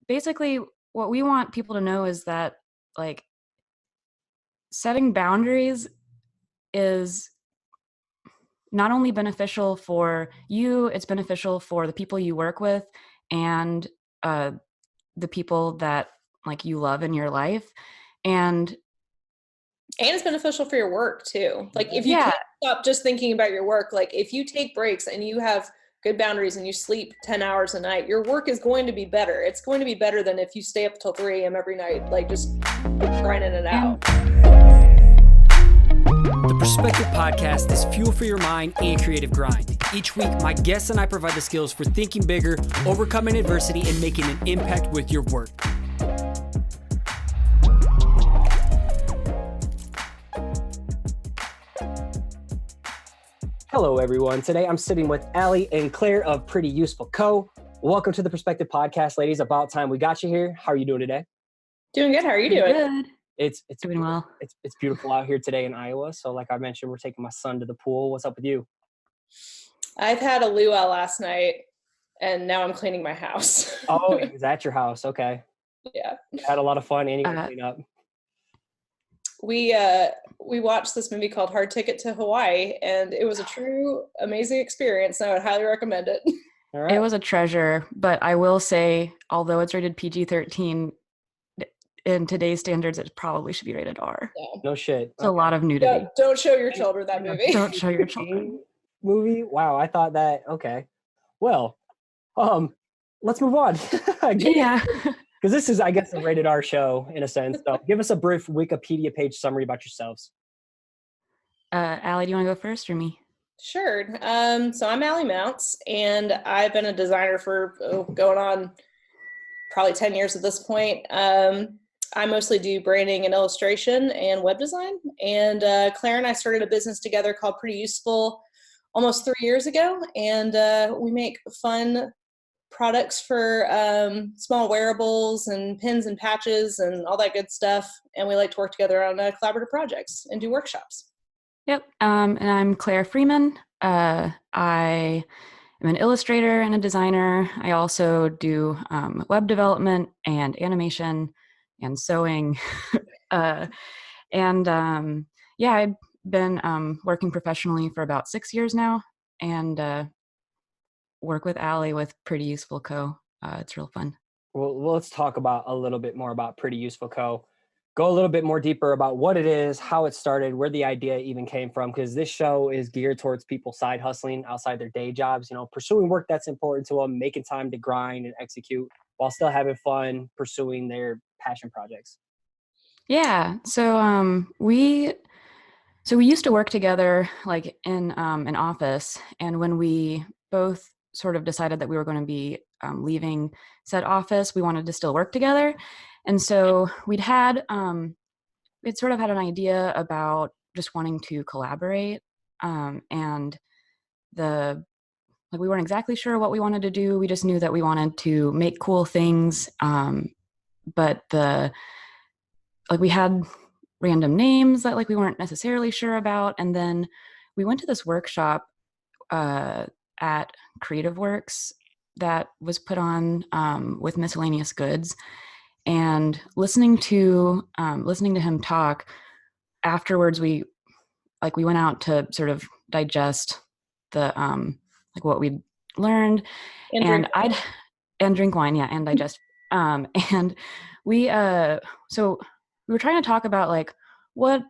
basically what we want people to know is that like setting boundaries is not only beneficial for you, it's beneficial for the people you work with and the people that like you love in your life. And it's beneficial for your work too. Like if you yeah, can't stop just thinking about your work, like if you take breaks and you have good boundaries and you sleep 10 hours a night, your work is going to be better. It's going to be better than if you stay up till 3 a.m. every night, like just grinding it out. The Perspective Podcast is fuel for your mind and creative grind. Each week, my guests and I provide the skills for thinking bigger, overcoming adversity, and making an impact with your work. Hello, everyone. Today, I'm sitting with Allie and Claire of Pretty Useful Co. Welcome to the Perspective Podcast, ladies. About time we got you here. How are you doing today? Doing good. How are you doing? Good. It's doing well. It's beautiful out here today in Iowa. So like I mentioned, we're taking my son to the pool. What's up with you? I've had a luau last night and now I'm cleaning my house. Oh, is that your house? Okay. Yeah. Had a lot of fun and you got to clean up. We watched this movie called Hard Ticket to Hawaii and it was a true amazing experience. And I would highly recommend it. All right. It was a treasure, but I will say, although it's rated PG-13, in today's standards, it probably should be rated R. Yeah. No shit. It's a lot of nudity. Don't show your children that movie. Don't show your children. Movie? Wow, I thought that, okay. Well, let's move on. Yeah. Because this is, I guess, a rated R show in a sense. So give us a brief Wikipedia page summary about yourselves. Allie, do you want to go first or me? Sure. So I'm Allie Mounts, and I've been a designer for going on probably 10 years at this point. I mostly do branding and illustration and web design. And Claire and I started a business together called Pretty Useful almost 3 years ago. And we make fun products for small wearables and pins and patches and all that good stuff. And we like to work together on collaborative projects and do workshops. Yep. And I'm Claire Freeman. I am an illustrator and a designer. I also do web development and animation and sewing. Yeah, I've been working professionally for about 6 years now and work with Allie with Pretty Useful Co. It's real fun. Well, let's talk about a little bit more about Pretty Useful Co. Go a little bit more deeper about what it is, how it started, where the idea even came from, because this show is geared towards people side hustling outside their day jobs, pursuing work that's important to them, making time to grind and execute while still having fun pursuing their passion projects. Yeah. So we used to work together like in an office, and when we both sort of decided that we were going to be leaving said office, we wanted to still work together. And so we'd sort of had an idea about just wanting to collaborate. And we weren't exactly sure what we wanted to do. We just knew that we wanted to make cool things. But we had random names that we weren't necessarily sure about. And then we went to this workshop at Creative Works that was put on with Miscellaneous Goods. And listening to him talk afterwards, we went out to sort of digest the what we'd learned and drink wine, yeah, and digest. And we so we were trying to talk about what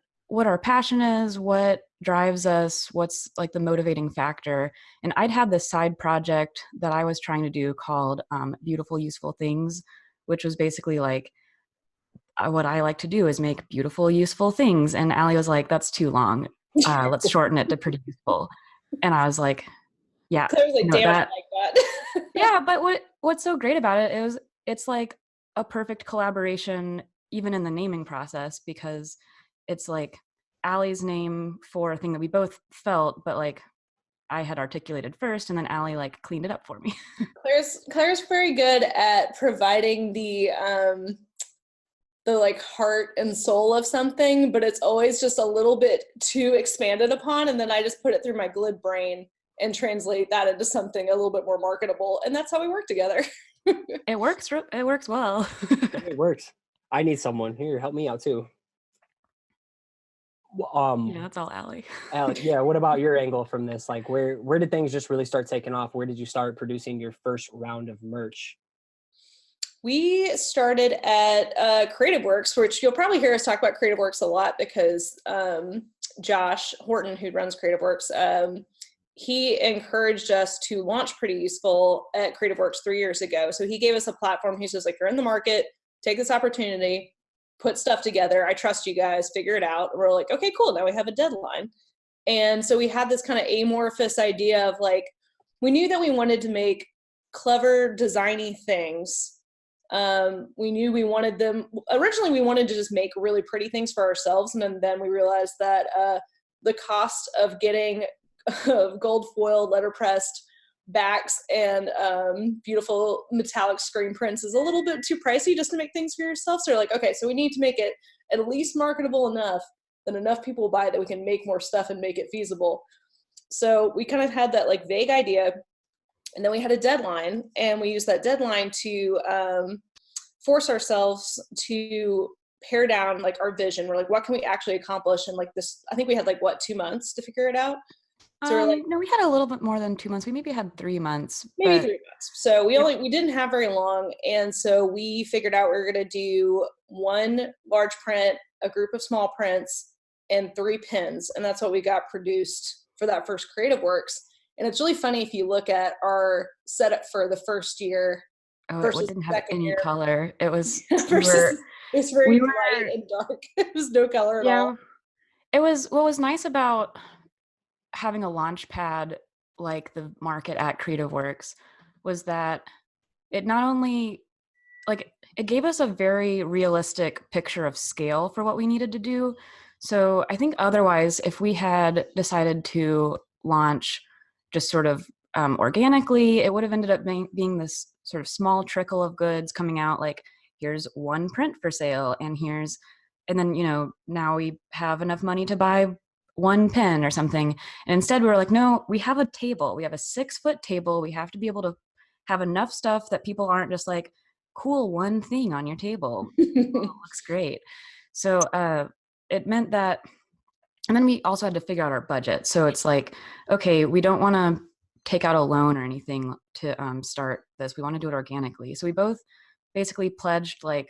our passion is, what drives us, what's the motivating factor. And I'd had this side project that I was trying to do called Beautiful Useful Things, which was basically what I like to do is make beautiful, useful things. And Allie was like, that's too long. Let's shorten it to Pretty Useful. And I was like, yeah. I was like, damn, I like that. Yeah, but what's so great about it is it's like a perfect collaboration, even in the naming process, because it's Allie's name for a thing that we both felt, but I had articulated first, and then Allie cleaned it up for me. Claire's very good at providing the heart and soul of something, but it's always just a little bit too expanded upon, and then I just put it through my glib brain and translate that into something a little bit more marketable, and that's how we work together. It works. It works well. It works. I need someone here. Help me out too. Yeah, that's all Allie. Alec, yeah. What about your angle from this? Like, where did things just really start taking off? Where did you start producing your first round of merch? We started at Creative Works, which you'll probably hear us talk about Creative Works a lot because Josh Horton, who runs Creative Works, he encouraged us to launch Pretty Useful at Creative Works 3 years ago. So he gave us a platform. He says, like, you're in the market, take this opportunity, put stuff together. I trust you guys, figure it out. And we're like, okay, cool. Now we have a deadline. And so we had this kind of amorphous idea of like, we knew that we wanted to make clever, designy things. We knew we wanted them, originally we wanted to just make really pretty things for ourselves. And then we realized that the cost of getting gold foil letterpressed backs and beautiful metallic screen prints is a little bit too pricey just to make things for yourself. So we're like, okay, so we need to make it at least marketable enough that enough people will buy it that we can make more stuff and make it feasible. So we kind of had that like vague idea, and then we had a deadline, and we used that deadline to force ourselves to pare down like our vision. We're like, what can we actually accomplish in like this? I think we had like 2 months to figure it out. So we're like, no, we had a little bit more than 2 months. We maybe had 3 months. Maybe 3 months. So we didn't have very long. And so we figured out we were going to do 1 large print, a group of small prints, and 3 pins. And that's what we got produced for that first Creative Works. And it's really funny if you look at our setup for the first year. It didn't have any color. It was it's very light and dark. It was no color at all. It was what was nice about having a launch pad like the market at Creative Works was that it not only like it gave us a very realistic picture of scale for what we needed to do. So I think otherwise, if we had decided to launch just sort of organically, it would have ended up being this sort of small trickle of goods coming out, like here's 1 print for sale, and then now we have enough money to buy 1 pen or something. And instead we were like, no, we have a table. We have a 6-foot table. We have to be able to have enough stuff that people aren't just like, cool, 1 thing on your table. Looks great. So it meant that, and then we also had to figure out our budget. So it's like, okay, we don't want to take out a loan or anything to start this. We want to do it organically. So we both basically pledged like,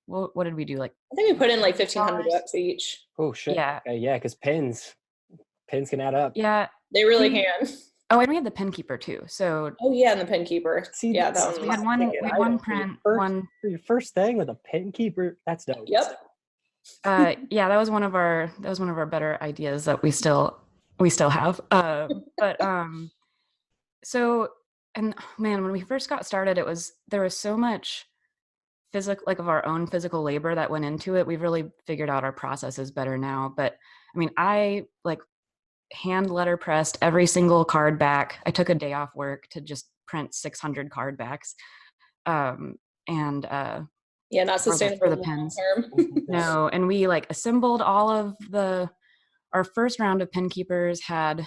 what did we do? Like, I think we put in like $1,500 each. Oh shit! Yeah, yeah, because pins can add up. Yeah, they really can. Oh, and we had the pen keeper too. So and the pen keeper. See, yeah, that we had one print. For your first thing with a pen keeper. That's dope. Yep. Yeah, that was one of our better ideas that we still have. So, and man, when we first got started, there was so much physical, like of our own physical labor that went into it. We've really figured out our processes better now. But I mean, I like hand letter pressed every single card back. I took a day off work to just print 600 card backs. Not sustainable for the pens. No, and we like assembled all of our first round of pen keepers had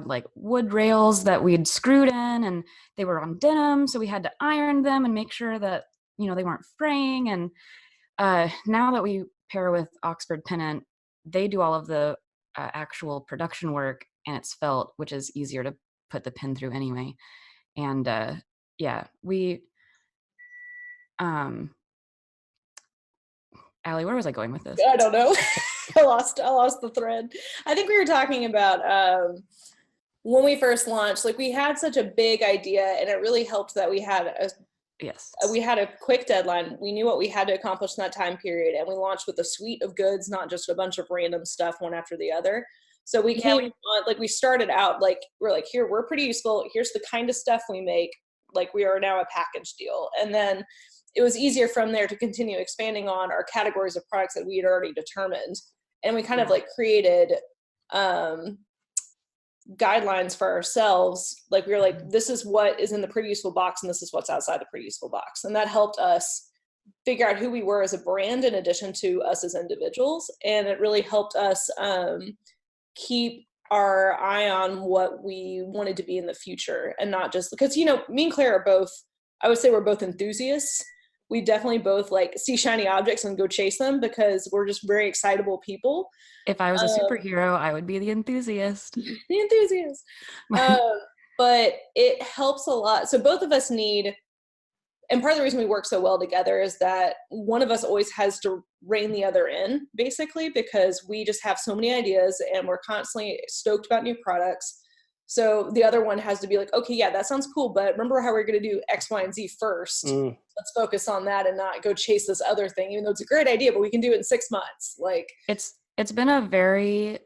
like wood rails that we'd screwed in, and they were on denim, so we had to iron them and make sure that they weren't fraying. And now that we pair with Oxford Pennant, they do all of the actual production work, and it's felt, which is easier to put the pen through anyway. And we Allie, where was I going with this? I don't know. I lost the thread. I think we were talking about when we first launched, like we had such a big idea, and it really helped that we had a quick deadline. We knew what we had to accomplish in that time period, and we launched with a suite of goods, not just a bunch of random stuff one after the other. So we we started out like, we're like, here, we're Pretty Useful. Here's the kind of stuff we make. Like, we are now a package deal. And then it was easier from there to continue expanding on our categories of products that we had already determined. And we kind of like created guidelines for ourselves. Like, we were like, this is what is in the Pretty Useful box, and this is what's outside the Pretty Useful box. And that helped us figure out who we were as a brand in addition to us as individuals. And it really helped us keep our eye on what we wanted to be in the future, and not just because, me and Claire are both I would say we're both enthusiasts. We definitely both like see shiny objects and go chase them because we're just very excitable people. If I was a superhero, I would be the enthusiast. The enthusiast. But it helps a lot. So both of us need, and part of the reason we work so well together is that one of us always has to rein the other in, basically, because we just have so many ideas and we're constantly stoked about new products. So the other one has to be like, okay, yeah, that sounds cool, but remember how we're going to do X, Y, and Z first. Let's focus on that and not go chase this other thing, even though it's a great idea, but we can do it in 6 months. Like, it's been a very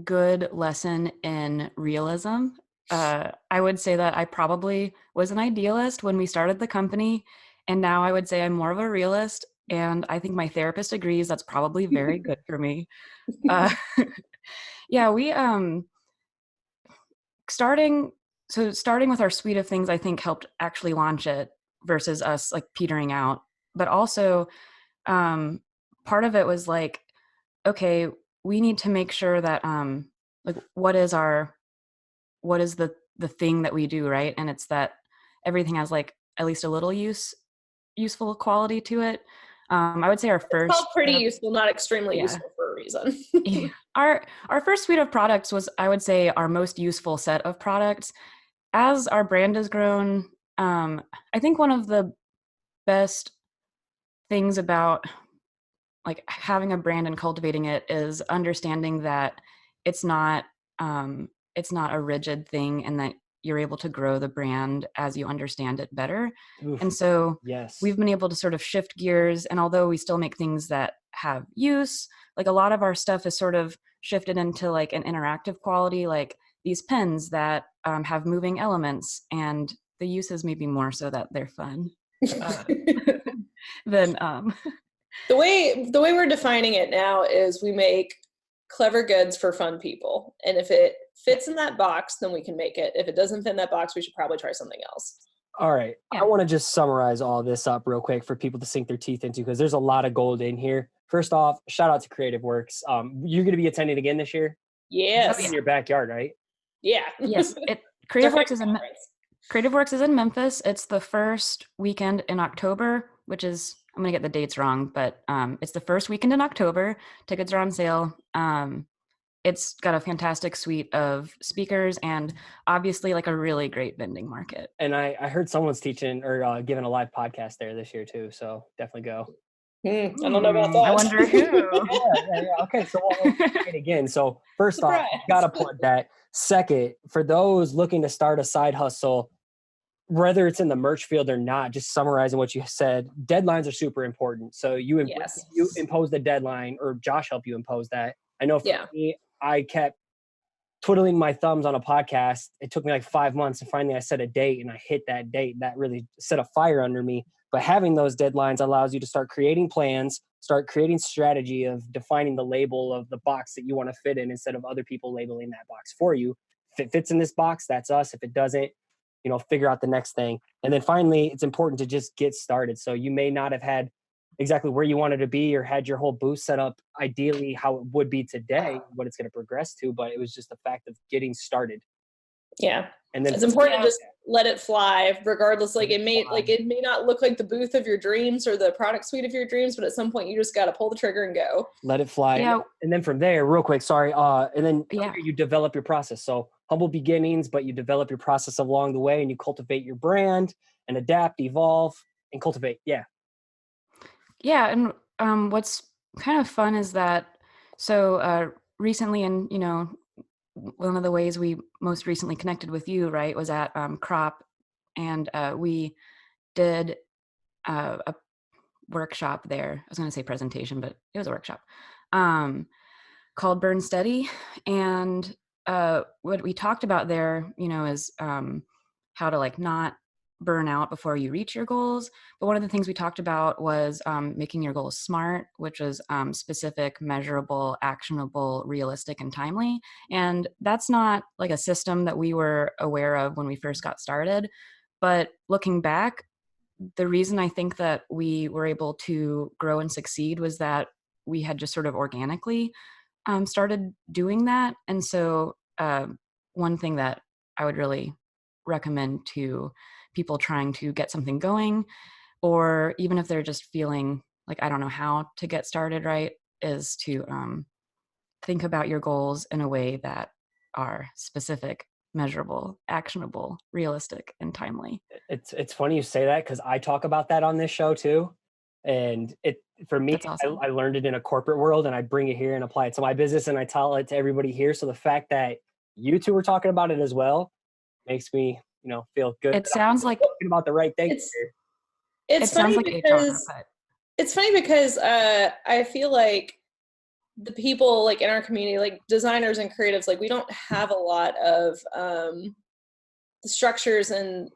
good lesson in realism. I would say that I probably was an idealist when we started the company, and now I would say I'm more of a realist, and I think my therapist agrees that's probably very good for me. Yeah, we starting with our suite of things, I think helped actually launch it versus us like petering out. But also part of it was like, okay, we need to make sure that like what is the thing that we do, right? And it's that everything has like at least a little useful quality to it. I would say our first, it's pretty useful, not extremely useful for a reason. Yeah. Our first suite of products was, I would say, our most useful set of products. As our brand has grown, I think one of the best things about like having a brand and cultivating it is understanding that it's not a rigid thing, and that you're able to grow the brand as you understand it better. Oof. And so Yes, we've been able to sort of shift gears, and although we still make things that have use, like a lot of our stuff is sort of shifted into like an interactive quality, like these pens that have moving elements, and the uses maybe more so that they're fun than the way we're defining it now is we make clever goods for fun people, and if it fits in that box, then we can make it. If it doesn't fit in that box, we should probably try something else. All right. Yeah. I want to just summarize all this up real quick for people to sink their teeth into, because there's a lot of gold in here. First off, shout out to Creative Works. You're going to be attending again this year? Yes. That's in your backyard, right? Yeah. Yes. Creative Works is in Memphis. It's the first weekend in October, which is, I'm going to get the dates wrong, but it's the first weekend in October. Tickets are on sale. It's got a fantastic suite of speakers and obviously like a really great vending market. And I heard someone's teaching or giving a live podcast there this year too. So definitely go. I don't know about that. I wonder who. Yeah. Okay, so we'll it again. So first Surprise. off, gotta plug that. Second, for those looking to start a side hustle, whether it's in the merch field or not, just summarizing what you said, deadlines are super important. So you impose the deadline, or Josh helped you impose that. I know for me, I kept twiddling my thumbs on a podcast. It took me like 5 months, and finally I set a date and I hit that date. That really set a fire under me. But having those deadlines allows you to start creating plans, start creating strategy of defining the label of the box that you want to fit in, instead of other people labeling that box for you. If it fits in this box, that's us. If it doesn't, figure out the next thing. And then finally, it's important to just get started. So you may not have had exactly where you wanted to be or had your whole booth set up ideally how it would be today, what it's going to progress to, but it was just the fact of getting started. Yeah. And then it's important to just let it fly regardless. Like it may not look like the booth of your dreams or the product suite of your dreams, but at some point you just got to pull the trigger and go. Let it fly. Yeah. And then from there, real quick, and then you develop your process. So humble beginnings, but you develop your process along the way, and you cultivate your brand and adapt, evolve, and cultivate. Yeah. Yeah. And what's kind of fun is that, recently, and, one of the ways we most recently connected with you, right, was at Crop, and we did a workshop there. I was going to say presentation, but it was a workshop called Burn Steady. And what we talked about there, is how to like not burn out before you reach your goals. But one of the things we talked about was making your goals SMART, which was specific, measurable, actionable, realistic, and timely. And that's not like a system that we were aware of when we first got started. But looking back, the reason I think that we were able to grow and succeed was that we had just sort of organically started doing that. And so one thing that I would really recommend to people trying to get something going, or even if they're just feeling like, I don't know how to get started, right, is to think about your goals in a way that are specific, measurable, actionable, realistic, and timely. It's funny you say that because I talk about that on this show too. And it for me, That's awesome. I learned it in a corporate world and I bring it here and apply it to my business and I tell it to everybody here. So the fact that you two were talking about it as well makes me, feel good. It sounds like Talking about the right thing It's here. it's it sounds funny like HR, because but I feel like the people like in our community, like designers and creatives, like we don't have a lot of the structures and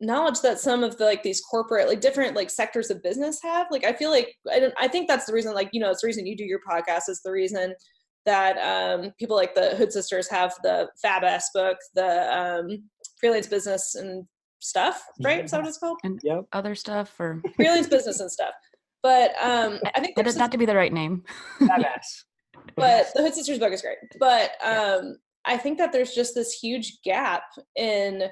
knowledge that some of the like these corporate like different like sectors of business have. Like I feel like I think that's the reason, like, it's the reason you do your podcast, is the reason that people like the Hood Sisters have the Fab Ass book, the freelance business and stuff, right? Is that what it's called? and other stuff, or Freelance business and stuff. But I think edit that to be the right name. Badass. but the Hood Sisters book is great. But I think that there's just this huge gap in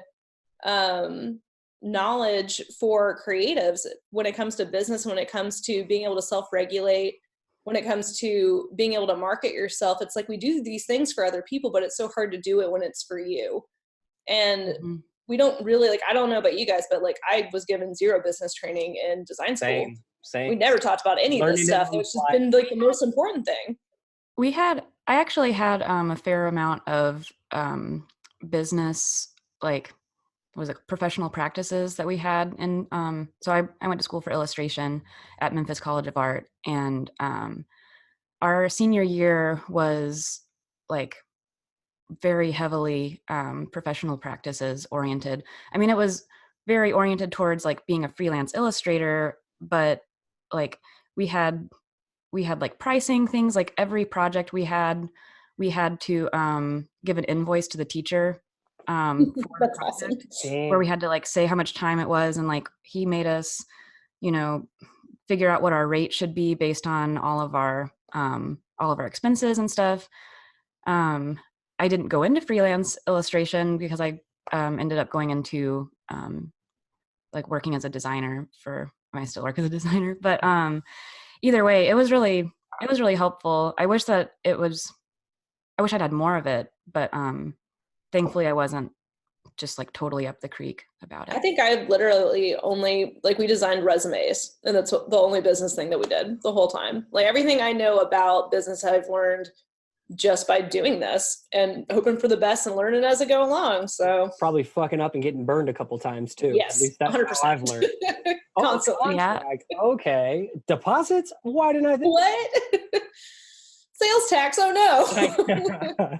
knowledge for creatives when it comes to business, when it comes to being able to self-regulate, when it comes to being able to market yourself. It's like we do these things for other people, but it's so hard to do it when it's for you. And we don't really, like, I don't know about you guys, but like I was given zero business training in design school. Same. We never talked about any of this stuff. It's just been like the most important thing. I actually had a fair amount of business, like, was it professional practices that we had. And so I went to school for illustration at Memphis College of Art. And our senior year was like very heavily professional practices oriented. I mean, it was very oriented towards like being a freelance illustrator, but like we had like pricing things. Like every project we had to give an invoice to the teacher for That's the project, awesome. where we had to like say how much time it was, and like he made us, figure out what our rate should be based on all of our expenses and stuff. I didn't go into freelance illustration because I ended up going into like working as a designer I still work as a designer, but either way, it was really helpful. I wish I'd had more of it, but thankfully I wasn't just like totally up the creek about it. I think I literally only, like, we designed resumes, and that's the only business thing that we did the whole time. Like everything I know about business I've learned just by doing this and hoping for the best and learning as I go along. So Probably fucking up and getting burned a couple times too. yes, At least that's 100%. how I've learned. Constantly. Yeah. Okay. Deposits? Why didn't I think What? Sales tax? Oh no.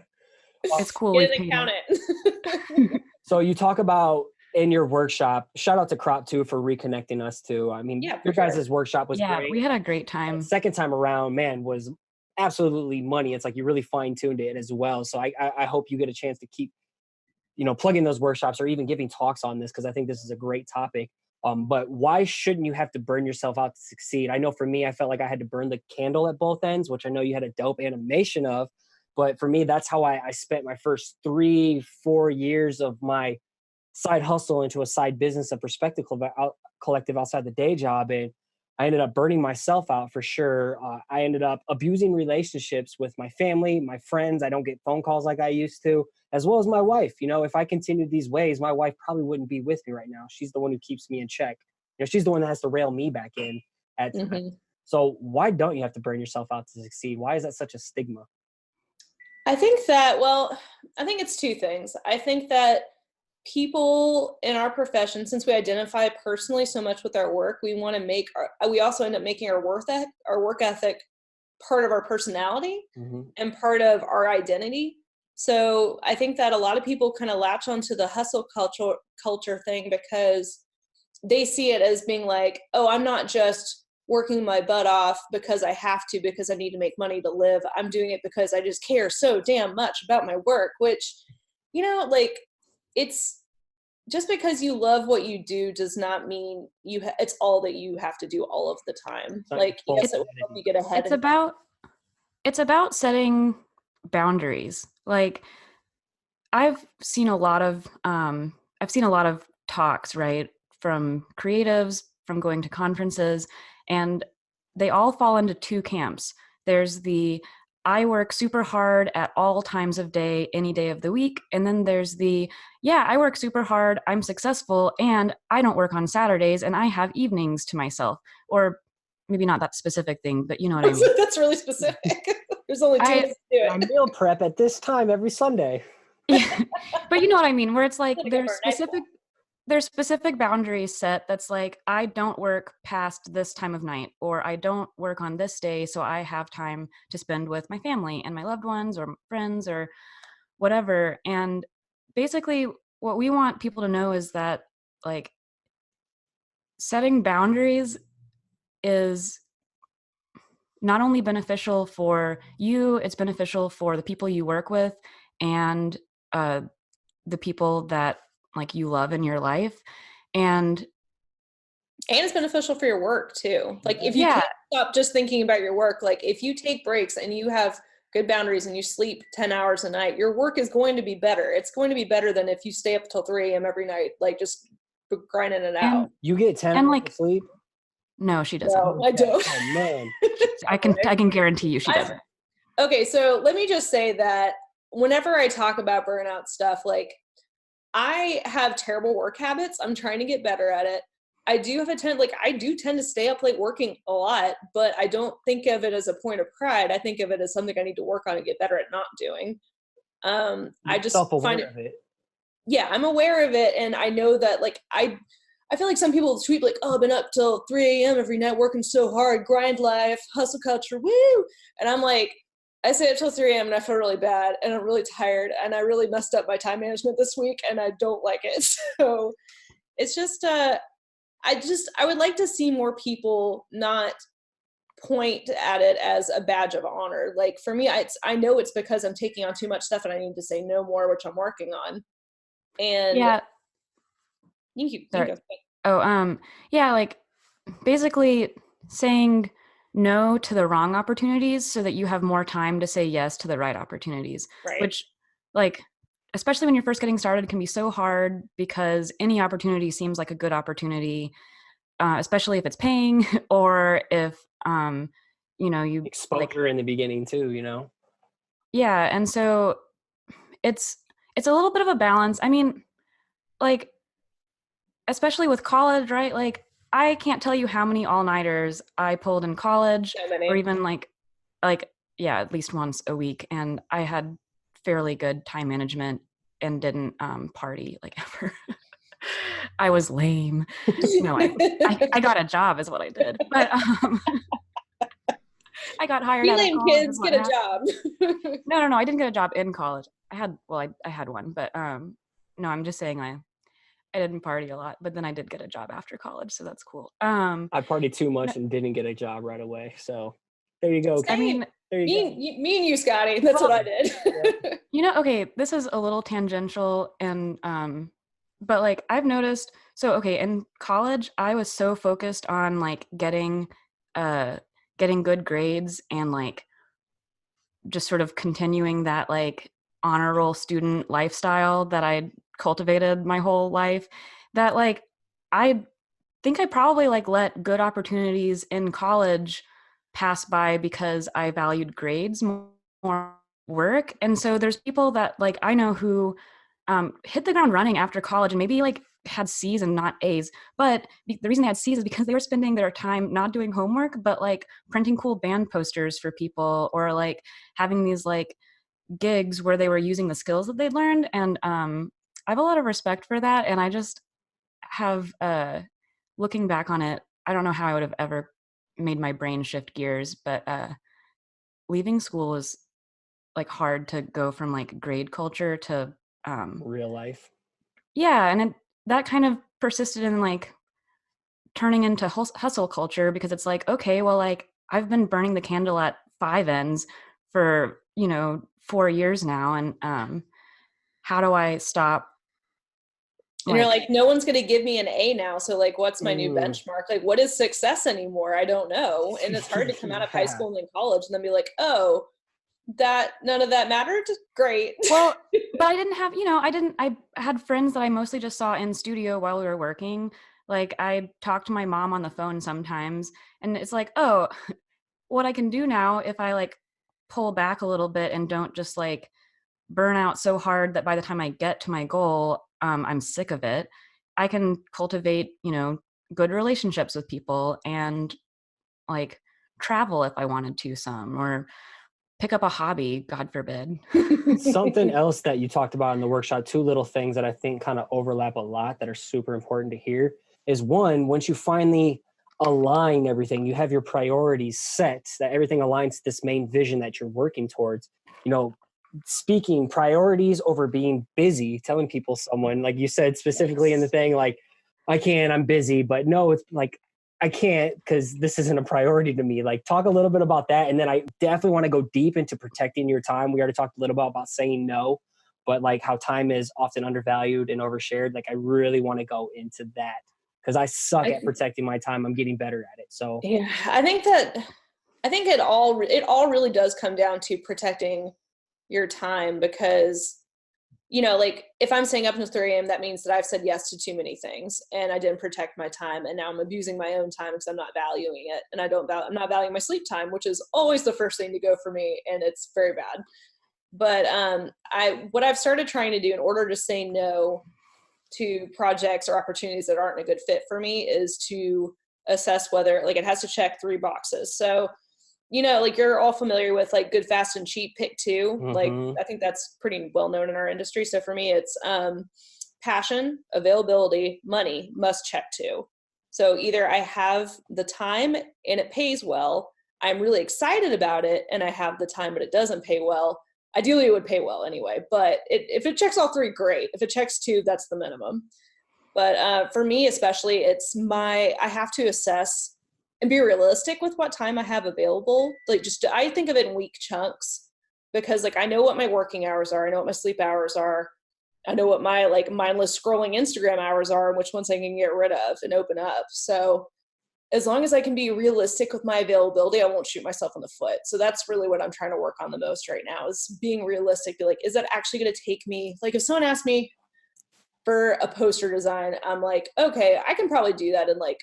It's cool. Get we an paid it. accountant. So you talk about in your workshop, shout out to Crop too for reconnecting us too. I mean, Yeah, your for guys' workshop was Yeah, great. we had a great time. Second time around, man, was absolutely money. It's like you really fine-tuned it as well. So I hope you get a chance to keep, plugging those workshops or even giving talks on this, because I think this is a great topic. But why shouldn't you have to burn yourself out to succeed? I know for me, I felt like I had to burn the candle at both ends, which I know you had a dope animation of. But for me, that's how I spent my first 3-4 years of my side hustle into a side business, a perspective collective outside the day job. And I ended up burning myself out for sure. I ended up abusing relationships with my family, my friends. I don't get phone calls like I used to, as well as my wife. If I continued these ways, my wife probably wouldn't be with me right now. She's the one who keeps me in check. She's the one that has to rail me back in at times. Mm-hmm. So why don't you have to burn yourself out to succeed? Why is that such a stigma? I think it's two things. I think that people in our profession, since we identify personally so much with our work, we also end up making our work ethic part of our personality and part of our identity. So I think that a lot of people kind of latch onto the hustle culture thing because they see it as being like, oh, I'm not just working my butt off because I have to, because I need to make money to live. I'm doing it because I just care so damn much about my work, which, like, it's just because you love what you do does not mean it's all that you have to do all of the time. Like, yes, it will help you get ahead. It's about setting boundaries. Like, I've seen a lot of I've seen a lot of talks, right, from creatives, from going to conferences, and they all fall into two camps. There's the I work super hard at all times of day, any day of the week. And then there's the, yeah, I work super hard, I'm successful, and I don't work on Saturdays and I have evenings to myself. Or maybe not that specific thing, but you know what I mean. That's really specific. There's only two ways to do I it. meal prep at this time every Sunday. Yeah, but you know what I mean, where it's like Gotta go for a night there's specific boundaries set that's like, I don't work past this time of night, or I don't work on this day, so I have time to spend with my family and my loved ones or friends or whatever. And basically what we want people to know is that like setting boundaries is not only beneficial for you, it's beneficial for the people you work with and the people that like you love in your life. And it's beneficial for your work too. Like if you can't stop just thinking about your work, like if you take breaks and you have good boundaries and you sleep 10 hours a night, your work is going to be better. It's going to be better than if you stay up till 3 a.m. every night, like just grinding it out. You get 10 and hours like of sleep? No, she doesn't. No, I don't. Oh man. I can guarantee you she doesn't. Okay, so let me just say that whenever I talk about burnout stuff, like I have terrible work habits. I'm trying to get better at it. I do tend to stay up late working a lot, but I don't think of it as a point of pride. I think of it as something I need to work on and get better at not doing. I just find it. Yeah, I'm aware of it, and I know that like I feel like some people tweet like, "Oh, I've been up till 3 a.m. every night working so hard, grind life, hustle culture, woo!" And I'm like, I stay up till 3 a.m. and I feel really bad and I'm really tired and I really messed up my time management this week and I don't like it. So it's just, I would like to see more people not point at it as a badge of honor. Like for me, I know it's because I'm taking on too much stuff and I need to say no more, which I'm working on. And yeah. You go. Yeah, like basically saying no to the wrong opportunities so that you have more time to say yes to the right opportunities. Right. Which, like, especially when you're first getting started, can be so hard because any opportunity seems like a good opportunity, especially if it's paying or if you exposure in the beginning too, Yeah, and so it's a little bit of a balance. I mean, like, especially with college, right? Like, I can't tell you how many all-nighters I pulled in college, or even like, yeah, at least once a week. And I had fairly good time management and didn't party like ever. I was lame. No, I got a job is what I did. But I got hired out of college. Kids get a job. No, I didn't get a job in college. I had one, but no, I'm just saying I didn't party a lot, but then I did get a job after college, so that's cool. I partied too much and didn't get a job right away. So there you go. I mean, me and you, Scotty, that's what I did. Okay, this is a little tangential and but like I've noticed, so okay, in college I was so focused on like getting good grades and like just sort of continuing that like honor roll student lifestyle that I cultivated my whole life, that like I think I probably like let good opportunities in college pass by because I valued grades more work. And so there's people that like I know who hit the ground running after college and maybe like had C's and not A's, but the reason they had C's is because they were spending their time not doing homework but like printing cool band posters for people or like having these like gigs where they were using the skills that they'd learned. And I have a lot of respect for that, and I just have looking back on it, I don't know how I would have ever made my brain shift gears, but leaving school was like hard to go from like grade culture to real life. Yeah, and that kind of persisted in like turning into hustle culture, because it's like, okay, well, like I've been burning the candle at 5 ends for 4 years now, and how do I stop? And you're like, no one's going to give me an A now. So like, what's my new benchmark? Like, what is success anymore? I don't know. And it's hard to come out of high school and then college and then be like, oh, that none of that mattered. Great. Well, but I didn't have, I had friends that I mostly just saw in studio while we were working. Like I talked to my mom on the phone sometimes, and it's like, oh, what I can do now if I like pull back a little bit and don't just like burn out so hard that by the time I get to my goal, I'm sick of it. I can cultivate, good relationships with people and like travel if I wanted to some, or pick up a hobby, God forbid. Something else that you talked about in the workshop, two little things that I think kind of overlap a lot that are super important to hear is one, once you finally align everything, you have your priorities set, that everything aligns to this main vision that you're working towards, speaking priorities over being busy, telling people someone, like you said specifically in the thing, like, I'm busy, but no, it's like, I can't because this isn't a priority to me. Like, talk a little bit about that. And then I definitely want to go deep into protecting your time. We already talked a little bit about saying no, but like how time is often undervalued and overshared. Like, I really want to go into that because I suck at protecting my time. I'm getting better at it. So yeah, I think it all really does come down to protecting your time, because like if I'm staying up until 3 a.m., that means that I've said yes to too many things and I didn't protect my time, and now I'm abusing my own time because I'm not valuing it, and I'm not valuing my sleep time, which is always the first thing to go for me, and it's very bad. But what I've started trying to do in order to say no to projects or opportunities that aren't a good fit for me is to assess whether like it has to check 3 boxes. So like you're all familiar with like good, fast, and cheap, pick 2. Mhm. Like I think that's pretty well known in our industry. So for me, it's passion, availability, money, must check 2. So either I have the time and it pays well, I'm really excited about it, and I have the time but it doesn't pay well. Ideally, it would pay well anyway, but if it checks all 3, great. If it checks 2, that's the minimum. But for me, especially, I have to assess and be realistic with what time I have available. Like I think of it in week chunks, because like I know what my working hours are. I know what my sleep hours are. I know what my like mindless scrolling Instagram hours are, and which ones I can get rid of and open up. So as long as I can be realistic with my availability, I won't shoot myself in the foot. So that's really what I'm trying to work on the most right now, is being realistic. Be like, is that actually going to take me, like if someone asked me for a poster design, I'm like, okay, I can probably do that in like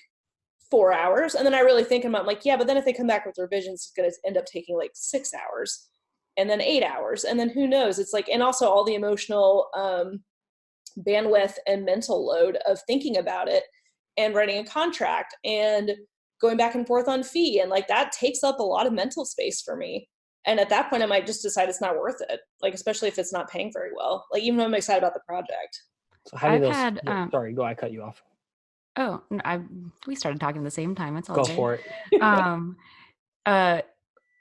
4 hours. And then I really think about, I'm like, yeah, but then if they come back with revisions, it's going to end up taking like 6 hours and then 8 hours. And then who knows? It's like, and also all the emotional bandwidth and mental load of thinking about it and writing a contract and going back and forth on fee. And like that takes up a lot of mental space for me. And at that point, I might just decide it's not worth it. Like, especially if it's not paying very well, like even though I'm excited about the project. So having sorry, go, I cut you off. Oh, we started talking at the same time. It's all Go good. for it.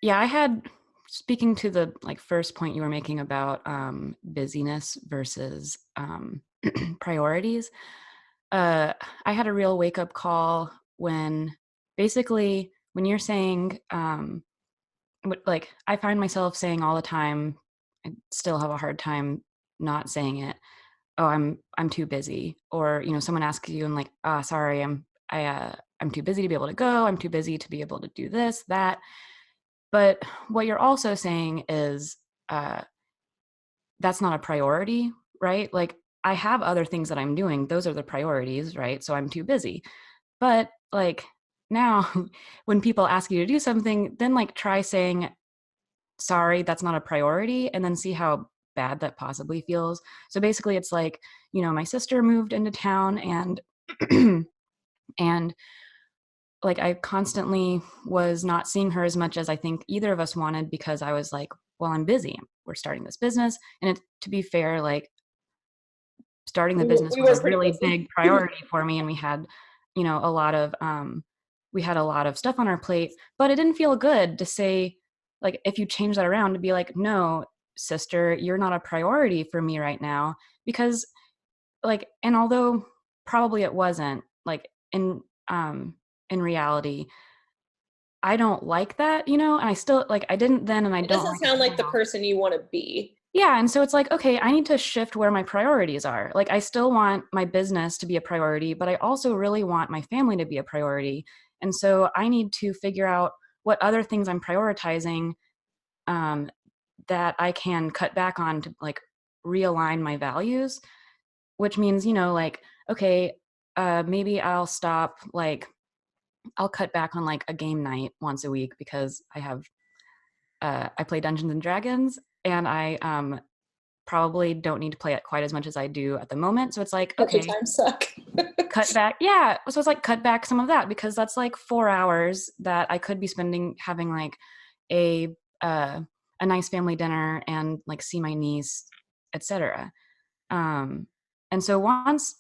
Yeah, I had, speaking to the like first point you were making about busyness versus priorities. I had a real wake up call when basically when you're saying like I find myself saying all the time, I still have a hard time not saying it. Oh, I'm too busy. Or, someone asks you and like, sorry, I'm too busy to be able to go. I'm too busy to be able to do this, that. But what you're also saying is that's not a priority, right? Like I have other things that I'm doing. Those are the priorities, right? So I'm too busy. But like now when people ask you to do something, then like try saying, sorry, that's not a priority, and then see how bad that possibly feels. So basically it's like, my sister moved into town and and like I constantly was not seeing her as much as I think either of us wanted, because I was like, well, I'm busy. We're starting this business. And to be fair, like starting the business was a really big priority for me. And we had, a lot of, we had a lot of stuff on our plate, but it didn't feel good to say, like, if you change that around, to be like, no, sister, you're not a priority for me right now. Because like, and although probably it wasn't, like in reality, I don't like that, and I still like, I didn't then, and I don't. It doesn't sound like the person you want to be. Yeah. And so it's like, okay, I need to shift where my priorities are. Like, I still want my business to be a priority, but I also really want my family to be a priority. And so I need to figure out what other things I'm prioritizing that I can cut back on to like realign my values, which means, you know, like, okay, maybe I'll stop, like, I'll cut back on like a game night once a week because I play Dungeons and Dragons, and I probably don't need to play it quite as much as I do at the moment. So it's like, Let the okay, time suck. cut back. Yeah. So it's like cut back some of that, because that's like 4 hours that I could be spending having like a uh, a nice family dinner and like see my niece, etc. And so once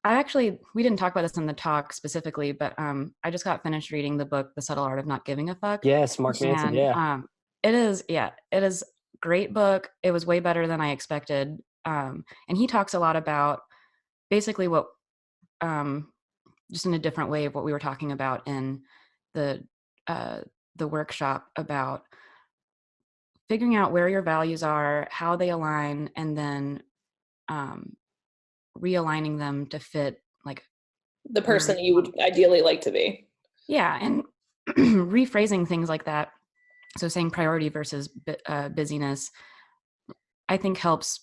we didn't talk about this in the talk specifically, but I just got finished reading the book, The Subtle Art of Not Giving a Fuck. Yes, Mark Manson. And Yeah. it is great book. It was way better than I expected. And he talks a lot about basically what, just in a different way of what we were talking about in the workshop, about figuring out where your values are, how they align, and then realigning them to fit like The where person you would ideally like to be. Yeah, and rephrasing things like that. So saying priority versus busyness, I think helps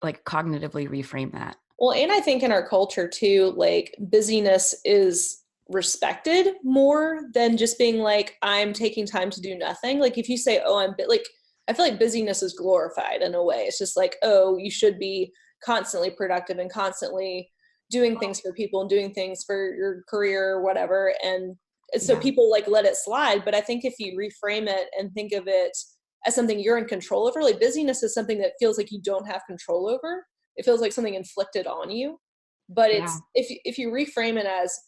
like cognitively reframe that. Well, and I think in our culture too, like busyness is respected more than just being like, I'm taking time to do nothing. Like if you say, oh, like, I feel like busyness is glorified in a way. It's just like, oh, you should be constantly productive and constantly doing things for people and doing things for your career or whatever. And so Yeah. people like let it slide. But I think if you reframe it and think of it as something you're in control over, like busyness is something that feels like you don't have control over. It feels like something inflicted on you. But Yeah. it's if you reframe it as,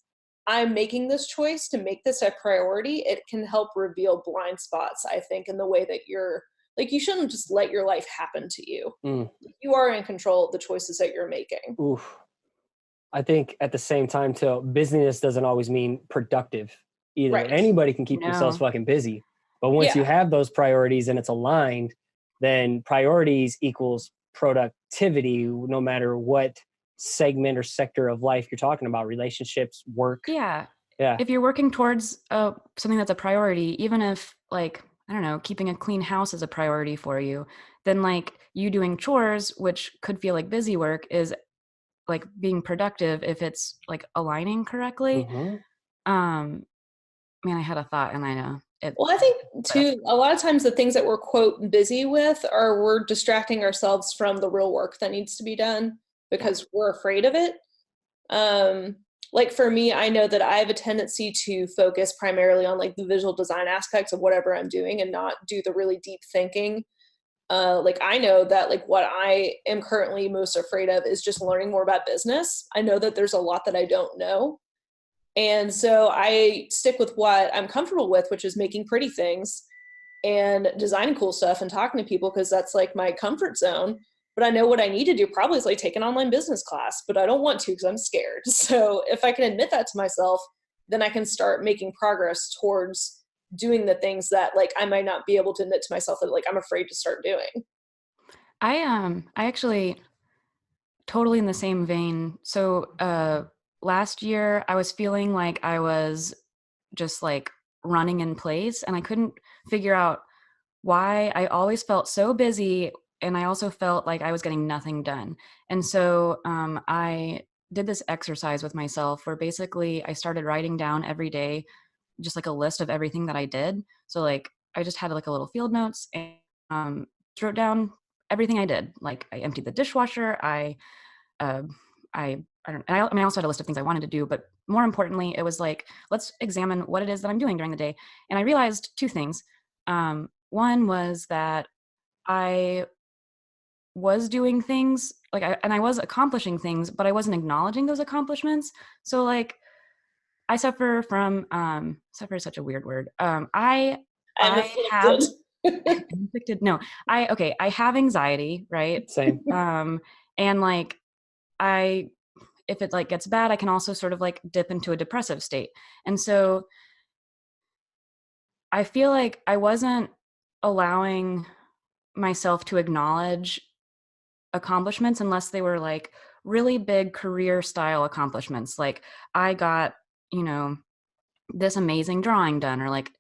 I'm making this choice to make this a priority, it can help reveal blind spots, I think, in the way that you're like, you shouldn't just let your life happen to you. You are in control of the choices that you're making. Oof. I think at the same time too, busyness doesn't always mean productive either. Right. Anybody can keep No. themselves fucking busy. But once you Yeah. have those priorities and it's aligned, then priorities equals productivity, no matter what segment or sector of life you're talking about, relationships, work. Yeah. Yeah. If you're working towards something that's a priority, even if like, I don't know, keeping a clean house is a priority for you, then like you doing chores, which could feel like busy work, is like being productive if it's like aligning correctly. Mhm. Man, I had a thought and I know it. Well, I think too, a lot of times the things that we're quote busy with are we're distracting ourselves from the real work that needs to be done because we're afraid of it. Like for me, I know that I have a tendency to focus primarily on like the visual design aspects of whatever I'm doing and not do the really deep thinking. Like I know that like what I am currently most afraid of is just learning more about business. I know that there's a lot that I don't know. And so I stick with what I'm comfortable with, which is making pretty things and designing cool stuff and talking to people because that's like my comfort zone. But I know what I need to do probably is like take an online business class, but I don't want to because I'm scared. So if I can admit that to myself, then I can start making progress towards doing the things that like I might not be able to admit to myself that like I'm afraid to start doing. I actually totally in the same vein. So last year I was feeling like I was just like running in place and I couldn't figure out why. I always felt so busy and I also felt like I was getting nothing done. And so I did this exercise with myself where basically I started writing down every day just like a list of everything that I did. So like I just had like a little field notes and wrote down everything I did. Like I emptied the dishwasher, uh, I don't. I mean, I also had a list of things I wanted to do, but more importantly, it was like, let's examine what it is that I'm doing during the day. And I realized two things. One was that I was doing things like, I was accomplishing things, but I wasn't acknowledging those accomplishments. So like, I suffer from suffer is such a weird word. I I'm have afflicted. inflicted. No, I have anxiety, right? Same. And like if it like gets bad, I can also sort of like dip into a depressive state. And so I feel like I wasn't allowing myself to acknowledge accomplishments unless they were like really big career style accomplishments. Like I got, you know, this amazing drawing done, or like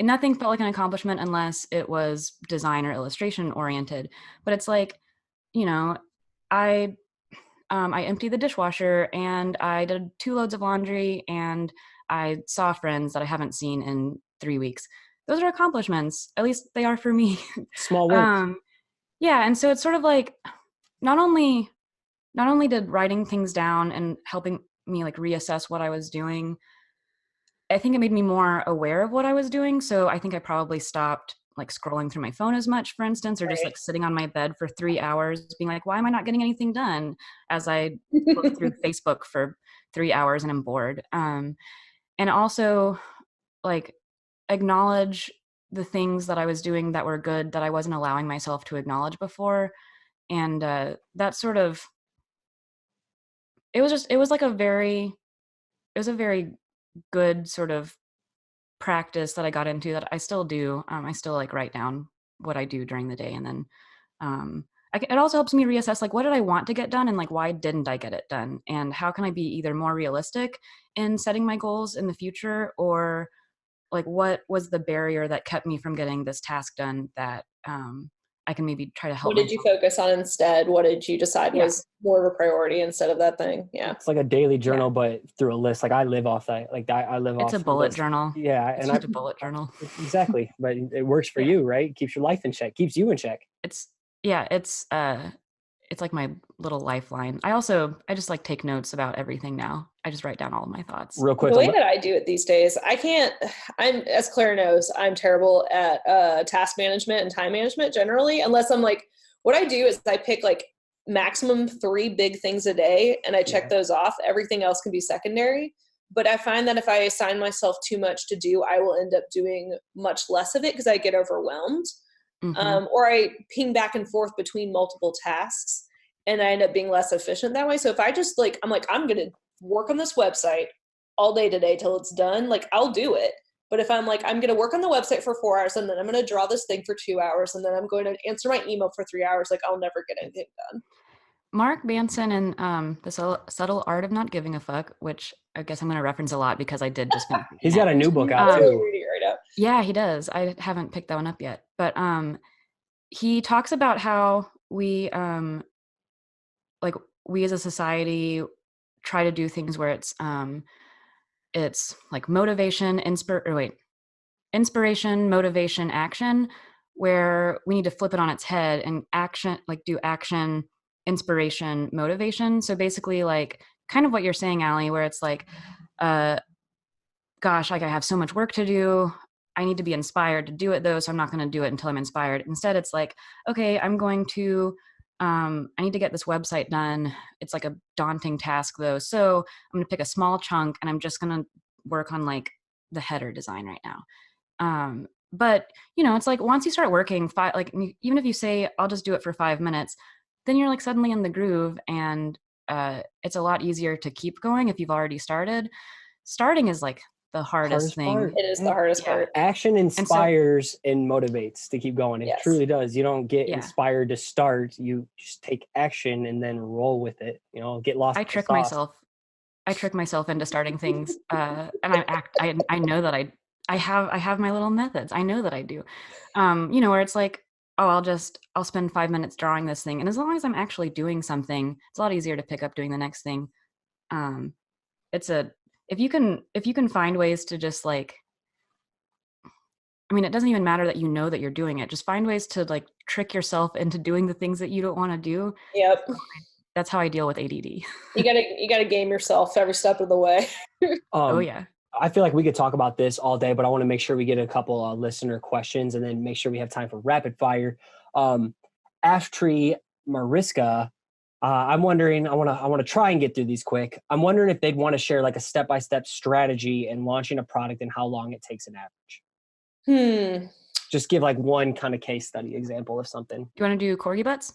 nothing felt like an accomplishment unless it was design or illustration oriented. But it's like, you know, I emptied the dishwasher and I did 2 loads of laundry and I saw friends that I haven't seen in 3 weeks. Those are accomplishments. At least they are for me. Small wins. Yeah, and so it's sort of like not only did writing things down and helping me like reassess what I was doing, I think it made me more aware of what I was doing. So I think I probably stopped like scrolling through my phone as much, for instance, or just Right. like sitting on my bed for 3 hours being like, why am I not getting anything done, as I look through Facebook for 3 hours and I'm bored. And also like acknowledge the things that I was doing that were good that I wasn't allowing myself to acknowledge before. And that sort of, it was like it was a very good sort of practice that I got into that I still do. I still like write down what I do during the day, and then it also helps me reassess like what did I want to get done and like why didn't I get it done, and how can I be either more realistic in setting my goals in the future, or like what was the barrier that kept me from getting this task done that I can maybe try to help What did you myself. focus on instead? What did you decide Yeah. was more of a priority instead of that thing? Yeah. It's like a daily journal, but through a list. Like I live off that. Like I live It's off a bullet list. journal. Yeah, It's and just a bullet journal. exactly. But it works for Yeah. you, right? Keeps your life in check. Keeps you in check. It's like my little lifeline. I just like take notes about everything now. I just write down all of my thoughts. Real quick. The way that I do it these days, I'm, as Claire knows, I'm terrible at task management and time management generally, unless I'm like, what I do is I pick like maximum 3 big things a day and I check those off. Everything else can be secondary. But I find that if I assign myself too much to do, I will end up doing much less of it because I get overwhelmed. Mm-hmm. Or I ping back and forth between multiple tasks and I end up being less efficient that way. So if I just like, I'm going to work on this website all day today till it's done, like I'll do it. But if I'm like, I'm going to work on the website for 4 hours and then I'm going to draw this thing for 2 hours and then I'm going to answer my email for 3 hours, like I'll never get anything done. Mark Manson and The Subtle Art of Not Giving a Fuck, which I guess I'm going to reference a lot because I did just finish. He's got a new book out Literally too. reading it right now. Yeah, he does. I haven't picked that one up yet, but he talks about how we we as a society try to do things where it's like inspiration, motivation, action, where we need to flip it on its head and do action, inspiration, motivation. So basically like kind of what you're saying, Allie, where it's like, gosh, like I have so much work to do. I need to be inspired to do it though. So I'm not going to do it until I'm inspired. Instead, it's like, okay, I need to get this website done. It's like a daunting task though. So I'm going to pick a small chunk and I'm just going to work on like the header design right now. But it's like once you start working even if you say I'll just do it for 5 minutes, then you're like suddenly in the groove, and it's a lot easier to keep going if you've already started. Starting is like the hardest thing. Part. It is the hardest part. Action inspires and motivates to keep going. It truly does. You don't get inspired to start. You just take action and then roll with it. Get lost. I trick myself into starting things, and I know that I have my little methods. I know that I do. Where it's like, oh, I'll spend 5 minutes drawing this thing, and as long as I'm actually doing something, it's a lot easier to pick up doing the next thing. If you can find ways to just like, it doesn't even matter that you know that you're doing it. Just find ways to like trick yourself into doing the things that you don't want to do. Yep. That's how I deal with ADD. You gotta game yourself every step of the way. Oh yeah. I feel like we could talk about this all day, but I want to make sure we get a couple listener questions and then make sure we have time for rapid fire. Ashtree Mariska, I'm wondering, I want to try and get through these quick. I'm wondering if they'd want to share like a step-by-step strategy in launching a product and how long it takes an average. Just give like one kind of case study example of something. Do you want to do corgi butts?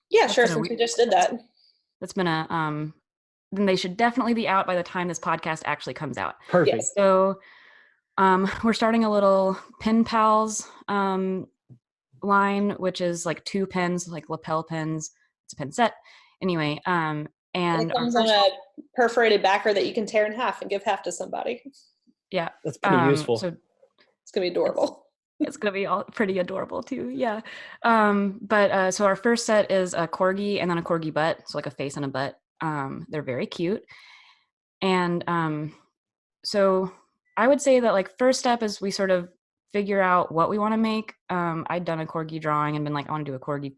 Yeah, sure. Since we just did that. That's been then they should definitely be out by the time this podcast actually comes out. Perfect. Yes. So we're starting a little Pen Pals line, which is like 2 pens, like lapel pens. It's a pen set. Anyway, and it comes on a perforated backer that you can tear in half and give half to somebody. Yeah. That's pretty useful. So It's gonna be adorable. It's gonna be all pretty adorable too. Yeah. So our first set is a corgi and then a corgi butt, so like a face and a butt. They're very cute. And so I would say that like first step is we sort of figure out what we want to make. I'd done a corgi drawing and been like, I want to do a corgi,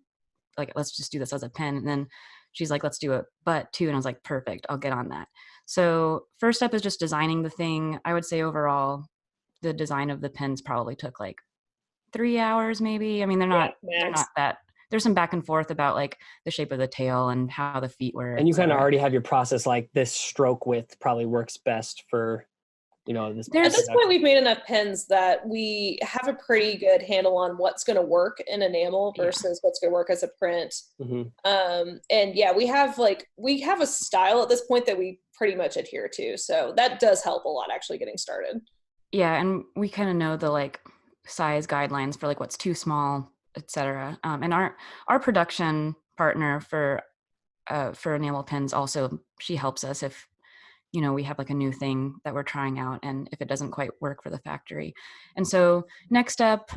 like let's just do this as a pen. And then she's like, let's do a butt too. And I was like, perfect, I'll get on that. So first step is just designing the thing. I would say overall, the design of the pens probably took like 3 hours maybe. I mean, they're not that, there's some back and forth about like the shape of the tail and how the feet were. And you kind of already have your process, like this stroke width probably works best for, this. At this point, we've made enough pens that we have a pretty good handle on what's going to work in enamel versus what's going to work as a print. And yeah, we have a style at this point that we pretty much adhere to. So that does help a lot actually getting started. Yeah. And we kind of know the like size guidelines for like what's too small, etc. And our production partner for enamel pens also, she helps us if we have like a new thing that we're trying out and if it doesn't quite work for the factory. And so next up,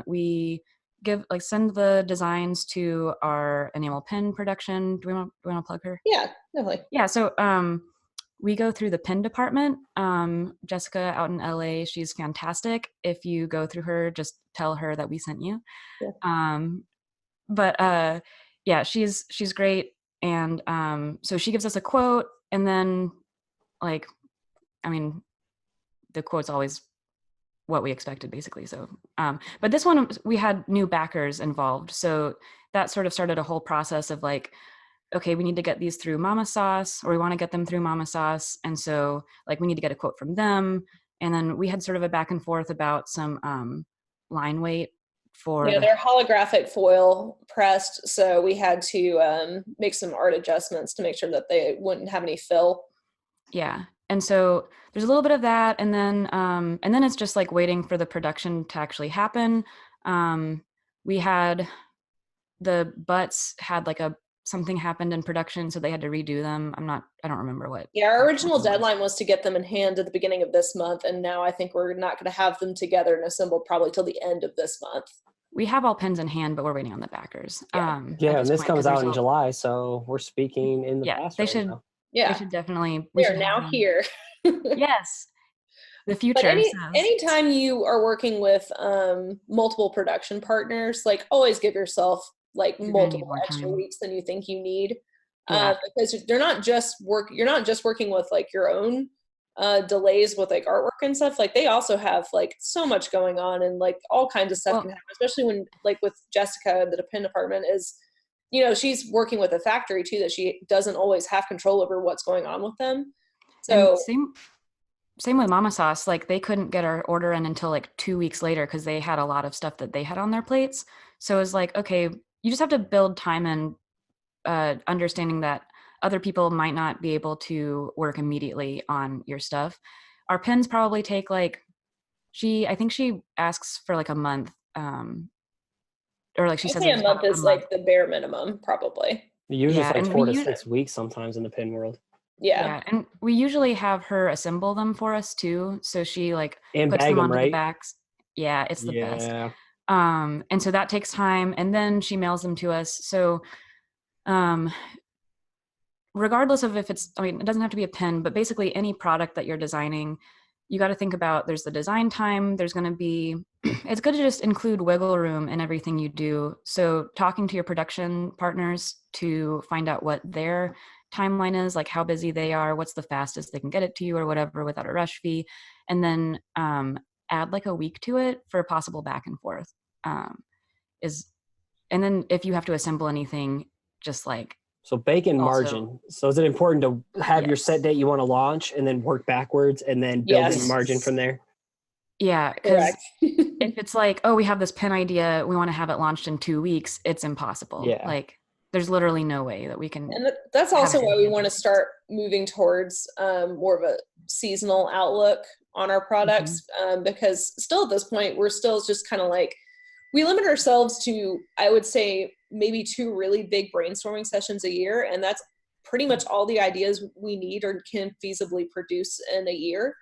we send the designs to our enamel pen production. Do we want to plug her? Yeah, definitely. Yeah. So we go through the pen department. Jessica out in LA, she's fantastic. If you go through her, just tell her that we sent you. Yeah. Yeah, she's great. And so she gives us a quote, and then the quote's always what we expected basically. So, but this one we had new backers involved. So that sort of started a whole process of like, okay, we need to get these through Mama Sauce, or we want to get them through Mama Sauce. And so like, we need to get a quote from them. And then we had sort of a back and forth about some line weight for they're holographic foil pressed. So we had to make some art adjustments to make sure that they wouldn't have any fill. Yeah. And so there's a little bit of that. And then it's just like waiting for the production to actually happen. We had the butts had like something happened in production, so they had to redo them. I don't remember what. Yeah, our original deadline was to get them in hand at the beginning of this month. And now I think we're not going to have them together and assembled probably till the end of this month. We have all pens in hand, but we're waiting on the backers. And this comes out in July, so we're speaking in the past. They should. Now. Yeah, they should definitely. We are now here. Yes, the future. But anytime you are working with multiple production partners, like always give yourself like multiple extra weeks than you think you need, because you're not just working with like your own delays with like artwork and stuff. Like they also have like so much going on and like all kinds of stuff can happen, especially when like with Jessica, the pen department is, she's working with a factory too, that she doesn't always have control over what's going on with them. So same with Mama Sauce. Like they couldn't get our order in until like 2 weeks later because they had a lot of stuff that they had on their plates. So it was like, okay, you just have to build time and understanding that other people might not be able to work immediately on your stuff. Our pens probably take like, I think she asks for like a month. Or like she says a month is like the bare minimum, probably. Usually it's like 4 to 6 weeks sometimes in the pen world. Yeah. And we usually have her assemble them for us too. So she like puts them onto the backs. Yeah, it's the best. And so that takes time, and then she mails them to us. So regardless of if it doesn't have to be a pen, but basically any product that you're designing, you got to think about, there's the design time, there's going to be, it's good to just include wiggle room in everything you do. So talking to your production partners to find out what their timeline is, like how busy they are, what's the fastest they can get it to you or whatever without a rush fee. And then add like a week to it for a possible back and forth. And then if you have to assemble anything, just like. So bake-in margin. So is it important to have your set date you want to launch and then work backwards and then build in margin from there? Yeah, because if it's like, oh, we have this pen idea, we want to have it launched in 2 weeks, it's impossible. Yeah. Like there's literally no way that we can. And that's also why we want to start moving towards more of a seasonal outlook on our products, because still at this point, we're still just kind of like, we limit ourselves to, I would say, maybe 2 really big brainstorming sessions a year. And that's pretty much all the ideas we need or can feasibly produce in a year.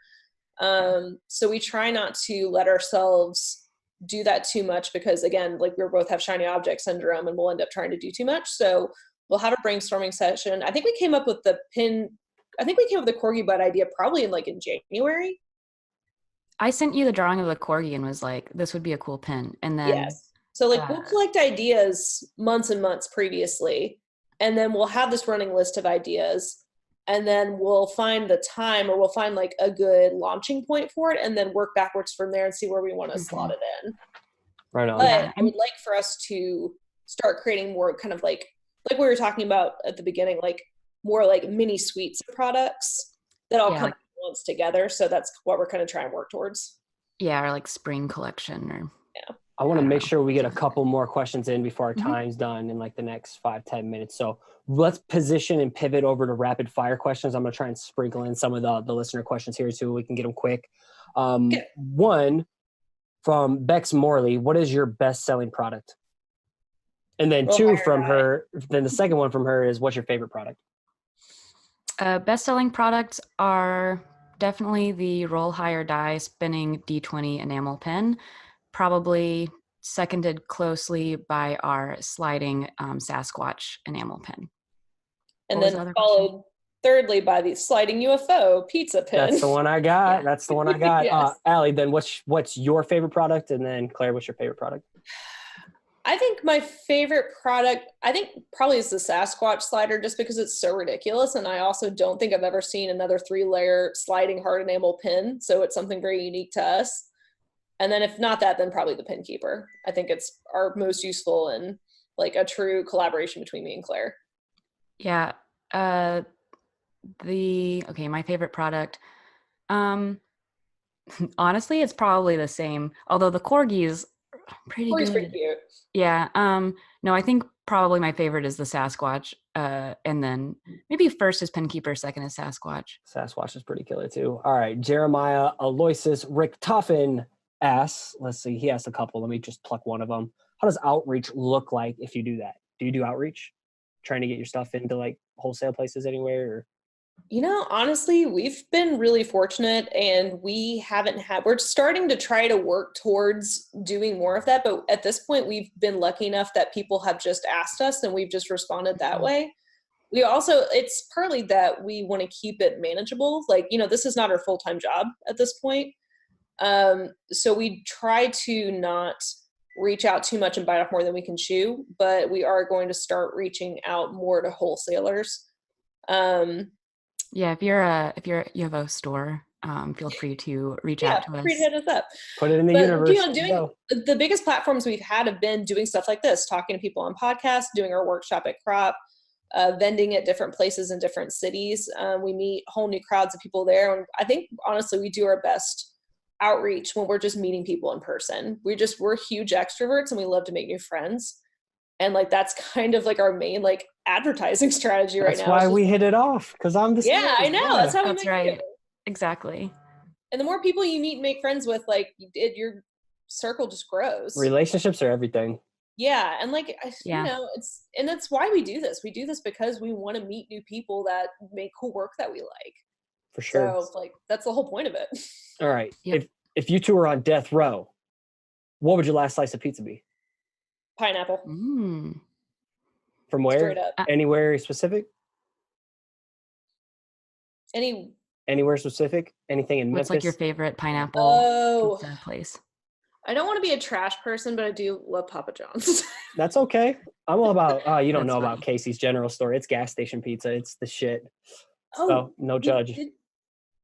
So we try not to let ourselves do that too much because, again, like we both have shiny object syndrome and we'll end up trying to do too much. So we'll have a brainstorming session. I think we came up with the Corgi butt idea probably in January. I sent you the drawing of the Corgi and was like, this would be a cool pin. And then Yes. So we'll collect ideas months and months previously, and then we'll have this running list of ideas, and then we'll find the time, or we'll find like a good launching point for it, and then work backwards from there and see where we want to slot it in. Right on. But Yeah. I would like for us to start creating more kind of like we were talking about at the beginning, like more like mini suites of products that all come once together. So that's what we're kind of trying to work towards. Yeah, or like spring collection or I want to make sure we get a couple more questions in before our time's done in like the next 5-10 minutes. So let's position and pivot over to rapid fire questions. I'm going to try and sprinkle in some of the listener questions here too. We can get them quick. One from Bex Morley, what is your best selling product? And then two from her, then the second one from her is, what's your favorite product? Best selling products are definitely the roll higher die spinning D20 enamel pen, probably seconded closely by our sliding Sasquatch enamel pen. And then followed thirdly by the sliding UFO pizza pen. That's the one I got. Yeah. That's the one I got. Yes. Allie, then what's your favorite product? And then Claire, what's your favorite product? I think my favorite product, probably is the Sasquatch slider, just because it's so ridiculous. And I also don't think I've ever seen another 3-layer sliding hard enamel pin. So it's something very unique to us. And then if not that, then probably the Pin Keeper. I think it's our most useful and like a true collaboration between me and Claire. Yeah. My favorite product. Honestly, it's probably the same. Although the Corgis pretty Corgi's good. pretty cute. Yeah. No, I think probably my favorite is the Sasquatch. And then maybe first is Pin Keeper, second is Sasquatch. Sasquatch is pretty killer too. All right. Jeremiah Aloysius Richtofen asks, let's see, he asked a couple. Let me just pluck one of them. How does outreach look like if you do that? Do you do outreach? Trying to get your stuff into like wholesale places anywhere? Or? Honestly, we've been really fortunate, and we're starting to try to work towards doing more of that. But at this point, we've been lucky enough that people have just asked us and we've just responded that way. It's partly that we want to keep it manageable. Like, this is not our full-time job at this point. So we try to not reach out too much and bite off more than we can chew, but we are going to start reaching out more to wholesalers. Yeah, if you have a store, feel free to reach out to us. Free to hit us up. Put it in the universe. Doing the biggest platforms we've had have been doing stuff like this, talking to people on podcasts, doing our workshop at Crop, vending at different places in different cities. We meet whole new crowds of people there, and I think honestly we do our best outreach when we're just meeting people in person. We're huge extroverts and we love to make new friends. And like, that's kind of like our main like advertising strategy right now. That's why we hit it off. Cause I'm the Yeah, I know. That's how we That's make right. it. Exactly. And the more people you meet and make friends with, like your circle just grows. Relationships are everything. Yeah. And like, that's why we do this. We do this because we want to meet new people that make cool work that we like. For sure. So like, that's the whole point of it. All right. Yep. If you two were on death row, what would your last slice of pizza be? Pineapple. From where? Straight up. Anywhere specific? Anywhere specific? Anything in Memphis? What's like your favorite pineapple pizza place? I don't want to be a trash person, but I do love Papa John's. That's okay. I'm all about, you don't That's know funny. about Casey's General Store. It's gas station pizza. It's the shit. So no judge.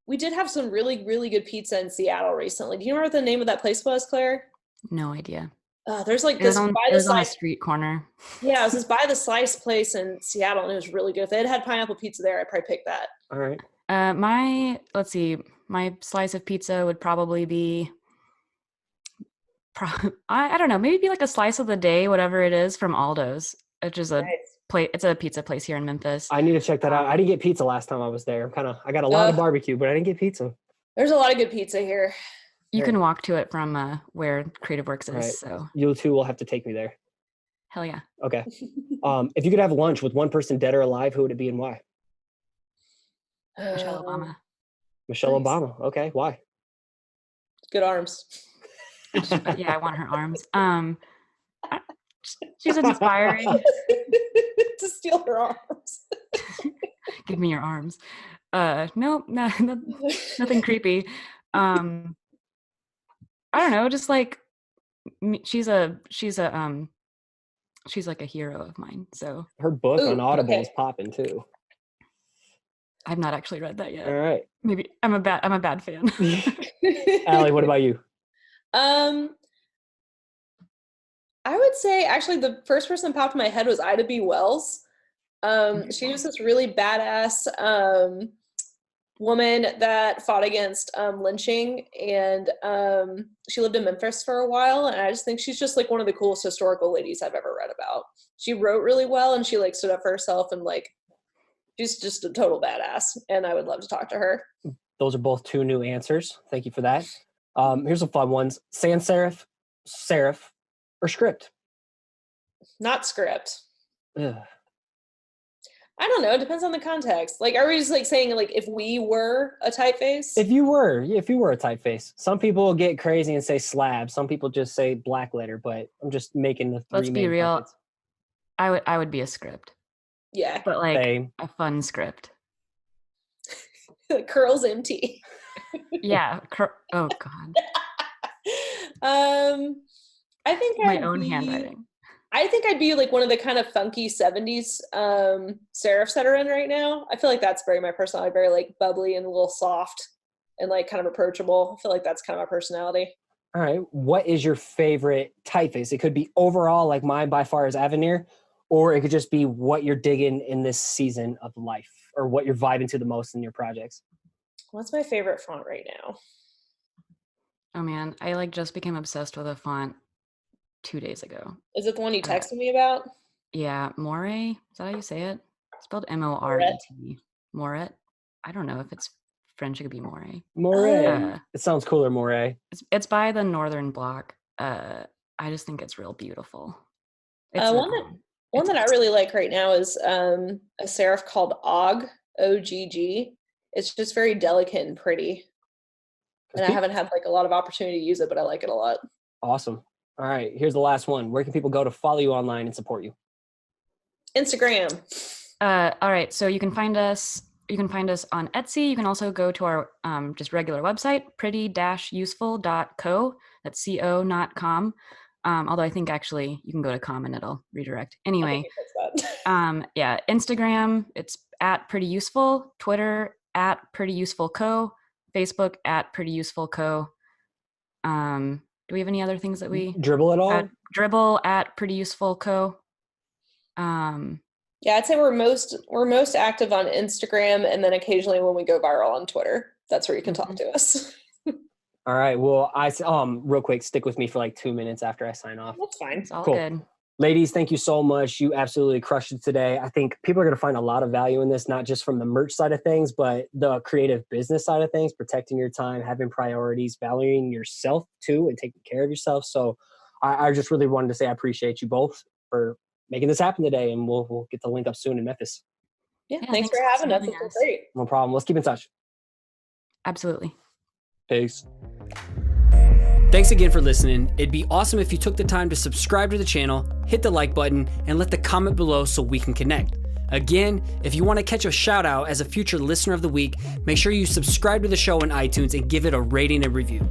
We did have some really, really good pizza in Seattle recently. Do you remember what the name of that place was, Claire? No idea. There's like It was this on, by it the was on a slice. street corner. Yeah, it was this by the slice place in Seattle, and it was really good. If they had pineapple pizza there, I'd probably pick that. All right. My slice of pizza would probably be, I don't know, maybe be like a slice of the day, whatever it is, from Aldo's, which is it's a pizza place here in Memphis. I need to check that out. I didn't get pizza last time I was there. I got a lot of barbecue, but I didn't get pizza. There's a lot of good pizza here. You can walk to it from where Creative Works is. Right. So You two will have to take me there. hell yeah. Okay. If you could have lunch with one person dead or alive, who would it be and why? Michelle Obama. Michelle Nice. Obama. Okay. Why? Good arms. Yeah, I want her arms. She's inspiring. To steal her arms. Give me your arms. No, nothing creepy. I don't know, just like she's like a hero of mine. So Her book on Audible okay. is popping too. I've not actually read that yet. All right. Maybe I'm a bad fan. Allie, what about you? I would say actually the first person that popped in my head was Ida B. Wells. She was this really badass woman that fought against lynching, and she lived in Memphis for a while, and I just think she's just like one of the coolest historical ladies I've ever read about. She wrote really well, and she like stood up for herself, and like she's just a total badass, and I would love to talk to her. Those are both 2 new answers. Thank you for that. Here's some fun ones. Sans serif, or script? Not script. Ugh. I don't know. It depends on the context. Like, are we just like saying like if we were a typeface? If you were a typeface. Some people get crazy and say slab. Some people just say black letter, but I'm just making the 3 Let's be main real. buckets. I would be a script. Yeah. But like Same. a fun script. Curls MT. Yeah. Oh God. I think My own handwriting. I think I'd be like one of the kind of funky 70s serifs that are in right now. I feel like that's very my personality, very like bubbly and a little soft and like kind of approachable. I feel like that's kind of my personality. All right. What is your favorite typeface? It could be overall, like mine by far is Avenir, or it could just be what you're digging in this season of life or what you're vibing to the most in your projects. What's my favorite font right now? Oh man, I like just became obsessed with a font 2 days ago. Is it the one you texted me about? Yeah, Moret. Is that how you say it? It's spelled Moret. Moret. I don't know if it's French. It could be Moret. Moret. It sounds cooler, Moret. It's by the Northern Block. I just think it's real beautiful. It's one that I really like right now is a serif called OGG. OGG. It's just very delicate and pretty. And I haven't had like a lot of opportunity to use it, but I like it a lot. Awesome. All right, here's the last one. Where can people go to follow you online and support you? Instagram. All right, so you can find us on Etsy. You can also go to our just regular website, pretty-useful.co. That's co, not com. Although I think actually you can go to com and it'll redirect. Anyway, yeah, Instagram, it's @prettyuseful, Twitter @prettyusefulco, Facebook @prettyusefulco. Do we have any other things that we dribble at all? Dribble @prettyusefulco. Yeah, I'd say we're most active on Instagram, and then occasionally when we go viral on Twitter, that's where you can talk to us. All right. Well, real quick, stick with me for like 2 minutes after I sign off. That's fine. It's all good. Ladies, thank you so much. You absolutely crushed it today. I think people are going to find a lot of value in this, not just from the merch side of things, but the creative business side of things, protecting your time, having priorities, valuing yourself too, and taking care of yourself. So I just really wanted to say I appreciate you both for making this happen today, and we'll get the link up soon in Memphis. Yeah, thanks for having us. It's been great. No problem. Let's keep in touch. Absolutely. Peace. Thanks again for listening. It'd be awesome if you took the time to subscribe to the channel, hit the like button, and let the comment below so we can connect. Again, if you want to catch a shout out as a future listener of the week, make sure you subscribe to the show on iTunes and give it a rating and review.